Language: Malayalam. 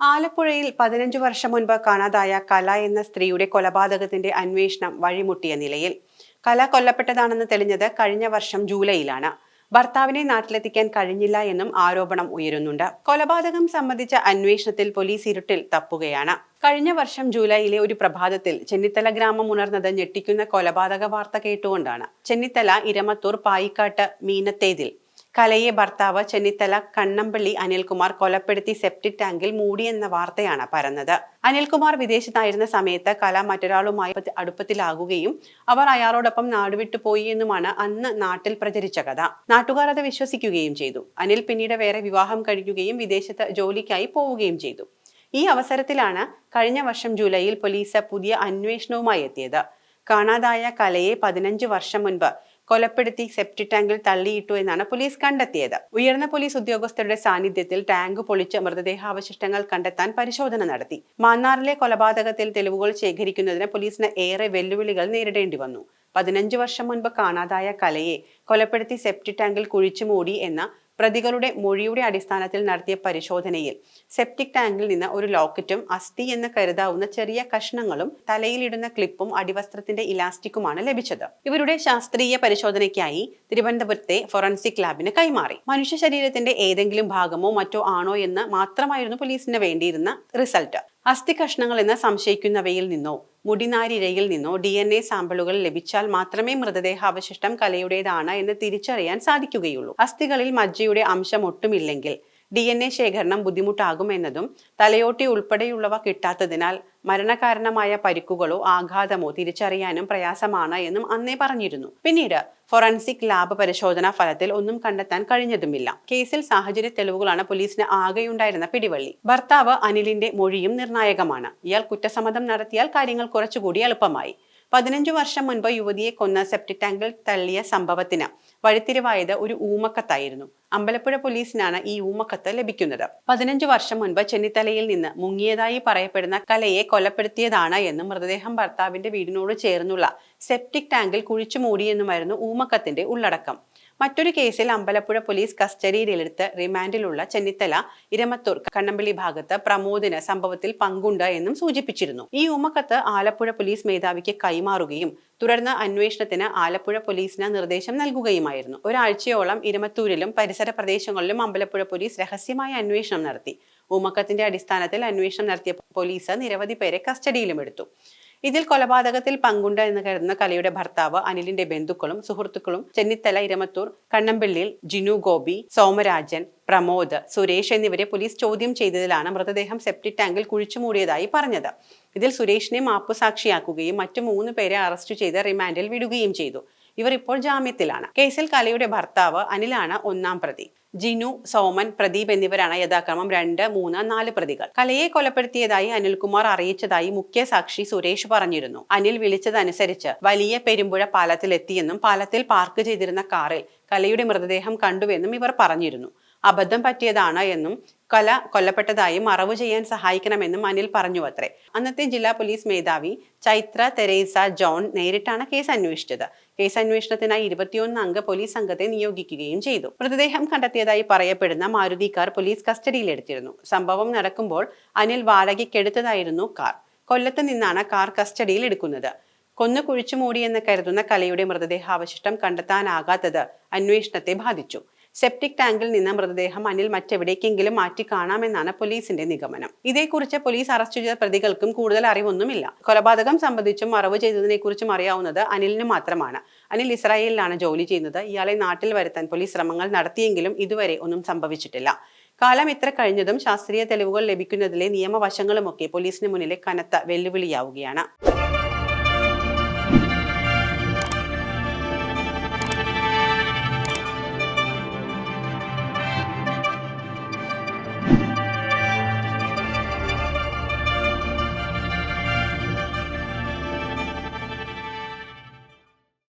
ആലപ്പുഴയിൽ 15 വർഷം മുൻപ് കാണാതായ കല എന്ന സ്ത്രീയുടെ കൊലപാതകത്തിന്റെ അന്വേഷണം വഴിമുട്ടിയ നിലയിൽ. കല കൊല്ലപ്പെട്ടതാണെന്ന് തെളിഞ്ഞത് കഴിഞ്ഞ വർഷം ജൂലൈയിലാണ്. ഭർത്താവിനെ നാട്ടിലെത്തിക്കാൻ കഴിഞ്ഞില്ല എന്നും ആരോപണം ഉയരുന്നുണ്ട്. കൊലപാതകം സംബന്ധിച്ച അന്വേഷണത്തിൽ പോലീസ് ഇരുട്ടിൽ തപ്പുകയാണ്. കഴിഞ്ഞ വർഷം ജൂലൈയിലെ ഒരു പ്രഭാതത്തിൽ ചെന്നിത്തല ഗ്രാമം ഉണർന്നത് ഞെട്ടിക്കുന്ന കൊലപാതക വാർത്ത കേട്ടുകൊണ്ടാണ്. ചെന്നിത്തല ഇരമത്തൂർ പായിക്കാട്ട് മീനത്തേതിൽ കലയെ ഭർത്താവ് ചെന്നിത്തല കണ്ണമ്പള്ളി അനിൽകുമാർ കൊലപ്പെടുത്തി സെപ്റ്റിക് ടാങ്കിൽ മൂടിയെന്ന വാർത്തയാണ് പരന്നത്. അനിൽകുമാർ വിദേശത്തായിരുന്ന സമയത്ത് കല മറ്റൊരാളുമായി അടുപ്പത്തിലാകുകയും അവർ അയാളോടൊപ്പം നാടുവിട്ടു പോയി എന്നുമാണ് അന്ന് നാട്ടിൽ പ്രചരിച്ച കഥ. നാട്ടുകാർ അത് വിശ്വസിക്കുകയും ചെയ്തു. അനിൽ പിന്നീട് വേറെ വിവാഹം കഴിക്കുകയും വിദേശത്ത് ജോലിക്കായി പോവുകയും ചെയ്തു. ഈ അവസരത്തിലാണ് കഴിഞ്ഞ വർഷം ജൂലൈയിൽ പോലീസ് പുതിയ അന്വേഷണവുമായി എത്തിയത്. കാണാതായ കലയെ 15 വർഷം മുൻപ് കൊലപ്പെടുത്തി സെപ്റ്റിക് ടാങ്കിൽ തള്ളിയിട്ടു എന്നാണ് പോലീസ് കണ്ടെത്തിയത്. ഉയർന്ന പോലീസ് ഉദ്യോഗസ്ഥരുടെ സാന്നിധ്യത്തിൽ ടാങ്ക് പൊളിച്ച് മൃതദേഹാവശിഷ്ടങ്ങൾ കണ്ടെത്താൻ പരിശോധന നടത്തി. മാന്നാറിലെ കൊലപാതകത്തിൽ തെളിവുകൾ ശേഖരിക്കുന്നതിന് പോലീസിന് ഏറെ വെല്ലുവിളികൾ നേരിടേണ്ടി വന്നു. 15 വർഷം മുൻപ് കാണാതായ കലയെ കൊലപ്പെടുത്തി സെപ്റ്റിക് ടാങ്കിൽ കുഴിച്ചു മൂടി എന്ന പ്രതികളുടെ മൊഴിയുടെ അടിസ്ഥാനത്തിൽ നടത്തിയ പരിശോധനയിൽ സെപ്റ്റിക് ടാങ്കിൽ നിന്ന് ഒരു ലോക്കറ്റും അസ്ഥി എന്ന് കരുതാവുന്ന ചെറിയ കഷ്ണങ്ങളും തലയിലിടുന്ന ക്ലിപ്പും അടിവസ്ത്രത്തിന്റെ ഇലാസ്റ്റിക്കുമാണ് ലഭിച്ചത്. ഇവരുടെ ശാസ്ത്രീയ പരിശോധനയ്ക്കായി തിരുവനന്തപുരത്തെ ഫോറൻസിക് ലാബിന് കൈമാറി. മനുഷ്യ ശരീരത്തിന്റെ ഏതെങ്കിലും ഭാഗമോ മറ്റോ ആണോ എന്ന് മാത്രമായിരുന്നു പോലീസിന് വേണ്ടിയിരുന്ന റിസൾട്ട്. അസ്ഥി കഷ്ണങ്ങൾ എന്ന് സംശയിക്കുന്നവയിൽ നിന്നോ മുടിനാരിഴയിൽ നിന്നോ DNA സാമ്പിളുകൾ ലഭിച്ചാൽ മാത്രമേ മൃതദേഹാവശിഷ്ടം കലയുടേതാണ് എന്ന് തിരിച്ചറിയാൻ സാധിക്കുകയുള്ളൂ. അസ്ഥികളിൽ മജ്ജയുടെ അംശം ഒട്ടുമില്ലെങ്കിൽ DNA ശേഖരണം ബുദ്ധിമുട്ടാകുമെന്നതും തലയോട്ടി ഉൾപ്പെടെയുള്ളവ കിട്ടാത്തതിനാൽ മരണകാരണമായ പരിക്കുകളോ ആഘാതമോ തിരിച്ചറിയാനും പ്രയാസമാണ് എന്നും അന്നേ പറഞ്ഞിരുന്നു. പിന്നീട് ഫോറൻസിക് ലാബ് പരിശോധനാ ഫലത്തിൽ ഒന്നും കണ്ടെത്താൻ കഴിഞ്ഞതുമില്ല. കേസിൽ സാഹചര്യ തെളിവുകളാണ് പോലീസിന് ആകെയുണ്ടായിരുന്ന പിടിവള്ളി. ഭർത്താവ് അനിലിന്റെ മൊഴിയും നിർണായകമാണ്. ഇയാൾ കുറ്റസമ്മതം നടത്തിയാൽ കാര്യങ്ങൾ കുറച്ചുകൂടി എളുപ്പമായി. 15 വർഷം മുൻപ് യുവതിയെ കൊന്ന സെപ്റ്റിക് ടാങ്കിൽ തള്ളിയ സംഭവത്തിന് വഴിത്തിരിവായത് ഒരു ഊമക്കത്തായിരുന്നു. അമ്പലപ്പുഴ പോലീസിനാണ് ഈ ഊമക്കത്ത് ലഭിക്കുന്നത്. 15 വർഷം മുൻപ് ചെന്നിത്തലയിൽ നിന്ന് മുങ്ങിയതായി പറയപ്പെടുന്ന കലയെ കൊലപ്പെടുത്തിയതാണ് എന്നും മൃതദേഹം ഭർത്താവിന്റെ വീടിനോട് ചേർന്നുള്ള സെപ്റ്റിക് ടാങ്കിൽ കുഴിച്ചു മൂടിയെന്നുമായിരുന്നു ഊമക്കത്തിന്റെ ഉള്ളടക്കം. മറ്റൊരു കേസിൽ അമ്പലപ്പുഴ പോലീസ് കസ്റ്റഡിയിലെടുത്ത് റിമാൻഡിലുള്ള ചെന്നിത്തല ഇരമത്തൂർ കണ്ണമ്പള്ളി ഭാഗത്ത് പ്രമോദിന് സംഭവത്തിൽ പങ്കുണ്ട് എന്നും സൂചിപ്പിച്ചിരുന്നു. ഈ ഊമക്കത്ത് ആലപ്പുഴ പോലീസ് മേധാവിക്ക് കൈമാറുകയും തുടർന്ന് അന്വേഷണത്തിന് ആലപ്പുഴ പോലീസിന് നിർദ്ദേശം നൽകുകയുമായിരുന്നു. ഒരാഴ്ചയോളം ഇരമത്തൂരിലും പരിസര പ്രദേശങ്ങളിലും അമ്പലപ്പുഴ പോലീസ് രഹസ്യമായ അന്വേഷണം നടത്തി. ഊമക്കത്തിന്റെ അടിസ്ഥാനത്തിൽ അന്വേഷണം നടത്തിയ പോലീസ് നിരവധി പേരെ കസ്റ്റഡിയിലും എടുത്തു. ഇതിൽ കൊലപാതകത്തിൽ പങ്കുണ്ട് എന്ന് കരുതുന്ന കലയുടെ ഭർത്താവ് അനിലിന്റെ ബന്ധുക്കളും സുഹൃത്തുക്കളും ചെന്നിത്തല ഇരമത്തൂർ കണ്ണമ്പള്ളിയിൽ ജിനു ഗോപി, സോമരാജൻ, പ്രമോദ്, സുരേഷ് എന്നിവരെ പോലീസ് ചോദ്യം ചെയ്തതിലാണ് മൃതദേഹം സെപ്റ്റിക് ടാങ്കിൽ കുഴിച്ചുമൂടിയതായി പറഞ്ഞത്. ഇതിൽ സുരേഷിനെ മാപ്പുസാക്ഷിയാക്കുകയും മറ്റു 3 പേരെ അറസ്റ്റ് ചെയ്ത് റിമാൻഡിൽ വിടുകയും ചെയ്തു. ഇവർ ഇപ്പോൾ ജാമ്യത്തിലാണ്. കേസിൽ കലയുടെ ഭർത്താവ് അനിലാണ് 1-ാം പ്രതി. ജിനു, സോമൻ, പ്രദീപ് എന്നിവരാണ് യഥാക്രമം 2, 3, 4 പ്രതികൾ. കലയെ കൊലപ്പെടുത്തിയതായി അനിൽകുമാർ അറിയിച്ചതായി മുഖ്യ സാക്ഷി സുരേഷ് പറഞ്ഞിരുന്നു. അനിൽ വിളിച്ചതനുസരിച്ച് വലിയ പെരുമ്പുഴ പാലത്തിലെത്തിയെന്നും പാലത്തിൽ പാർക്ക് ചെയ്തിരുന്ന കാറിൽ കലയുടെ മൃതദേഹം കണ്ടുവെന്നും ഇവർ പറഞ്ഞിരുന്നു. അബദ്ധം പറ്റിയതാണ് എന്നും കല കൊല്ലപ്പെട്ടതായും മറവു ചെയ്യാൻ സഹായിക്കണമെന്നും അനിൽ പറഞ്ഞുവത്രേ. അന്നത്തെ ജില്ലാ പോലീസ് മേധാവി ചൈത്ര തെരേസ ജോൺ നേരിട്ടാണ് കേസ് അന്വേഷിച്ചത്. കേസ് അന്വേഷണത്തിനായി 21 അംഗ പോലീസ് സംഘത്തെ നിയോഗിക്കുകയും ചെയ്തു. മൃതദേഹം കണ്ടെത്തിയതായി പറയപ്പെടുന്ന മാരുതി കാർ പോലീസ് കസ്റ്റഡിയിലെടുത്തിരുന്നു. സംഭവം നടക്കുമ്പോൾ അനിൽ വാടകയ്ക്കെടുത്തതായിരുന്നു കാർ. കൊല്ലത്ത് നിന്നാണ് കാർ കസ്റ്റഡിയിൽ എടുക്കുന്നത്. കൊന്നു കുഴിച്ചു മൂടിയെന്ന് കരുതുന്ന കലയുടെ മൃതദേഹാവശിഷ്ടം കണ്ടെത്താനാകാത്തത് അന്വേഷണത്തെ ബാധിച്ചു. സെപ്റ്റിക് ടാങ്കിൽ നിന്ന് മൃതദേഹം അനിൽ മറ്റെവിടേക്കെങ്കിലും മാറ്റി കാണാമെന്നാണ് പോലീസിന്റെ നിഗമനം. ഇതേക്കുറിച്ച് പോലീസ് അറസ്റ്റ് ചെയ്ത പ്രതികൾക്കും കൂടുതൽ അറിവൊന്നുമില്ല. കൊലപാതകം സംബന്ധിച്ചും മറവ് ചെയ്തതിനെ കുറിച്ചും അറിയാവുന്നത് അനിലിന് മാത്രമാണ്. അനിൽ ഇസ്രായേലിലാണ് ജോലി ചെയ്യുന്നത്. ഇയാളെ നാട്ടിൽ വരുത്താൻ പോലീസ് ശ്രമങ്ങൾ നടത്തിയെങ്കിലും ഇതുവരെ ഒന്നും സംഭവിച്ചിട്ടില്ല. കാലം ഇത്ര കഴിഞ്ഞതും ശാസ്ത്രീയ തെളിവുകൾ ലഭിക്കുന്നതിലെ നിയമവശങ്ങളുമൊക്കെ പോലീസിന് മുന്നിലെ കനത്ത വെല്ലുവിളിയാവുകയാണ്.